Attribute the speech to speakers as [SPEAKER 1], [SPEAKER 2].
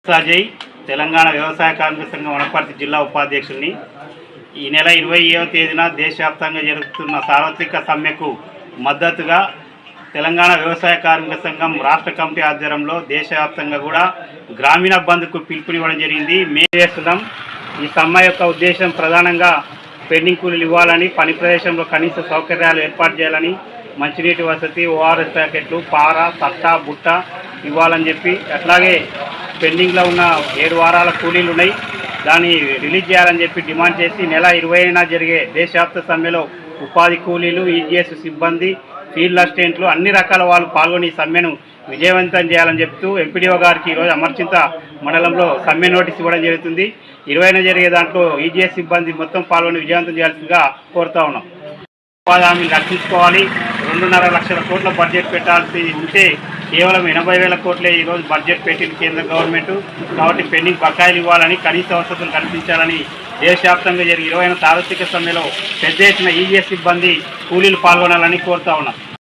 [SPEAKER 1] సాజయ్ తెలంగాణ వ్యవసాయ కార్మిక సంఘం వనపర్తి జిల్లా ఉపాధ్యక్షుడిని. ఈ నెల 20వ తేదీన దేశవ్యాప్తంగా జరుగుతున్న సార్వత్రిక సమ్మెకు మద్దతుగా తెలంగాణ వ్యవసాయ కార్మిక సంఘం రాష్ట్ర కమిటీ ఆధ్వర్యంలో దేశవ్యాప్తంగా కూడా గ్రామీణ బంద్కు పిలుపునివ్వడం జరిగింది. మేము చేస్తున్నాం. ఈ సమ్మె యొక్క ఉద్దేశం ప్రధానంగా పెండింగ్ కూలీలు ఇవ్వాలని, పని ప్రదేశంలో కనీస సౌకర్యాలు ఏర్పాటు చేయాలని, మంచినీటి వసతి, ఓఆర్ఎస్ ప్యాకెట్లు, పార, తట్ట, బుట్ట ఇవ్వాలని చెప్పి, అట్లాగే పెండింగ్లో ఉన్న 7 వారాల కూలీలు ఉన్నాయి, దాన్ని రిలీజ్ చేయాలని చెప్పి డిమాండ్ చేసి నెల 20న జరిగే దేశవ్యాప్త సమ్మెలో ఉపాధి కూలీలు, ఈజీఎస్ సిబ్బంది, ఫీల్డ్ అసిస్టెంట్లు అన్ని రకాల వాళ్ళు పాల్గొని ఈ సమ్మెను విజయవంతం చేయాలని చెప్తూ ఎంపీడీఓ గారికి ఈరోజు అమర్చింత మండలంలో సమ్మె నోటీస్ ఇవ్వడం జరుగుతుంది. 20న జరిగే దాంట్లో ఈజీఎస్ సిబ్బంది మొత్తం పాల్గొని విజయవంతం చేయాల్సిందిగా కోరుతా ఉన్నాం. ఉపాధి హామీని రక్షించుకోవాలి. 2.5 లక్షల కోట్ల బడ్జెట్ పెట్టాల్సి ఉంటే కేవలం 80,000 కోట్లే ఈరోజు బడ్జెట్ పెట్టింది కేంద్ర గవర్నమెంట్. కాబట్టి పెండింగ్ బకాయిలు ఇవ్వాలని, కనీస వసతులు కల్పించాలని దేశవ్యాప్తంగా జరిగే 20వ సార్వత్రిక సమ్మెలో పెద్ద ఎత్తున ఈజీఎస్ సిబ్బంది కూలీలు పాల్గొనాలని కోరుతా ఉన్నాం.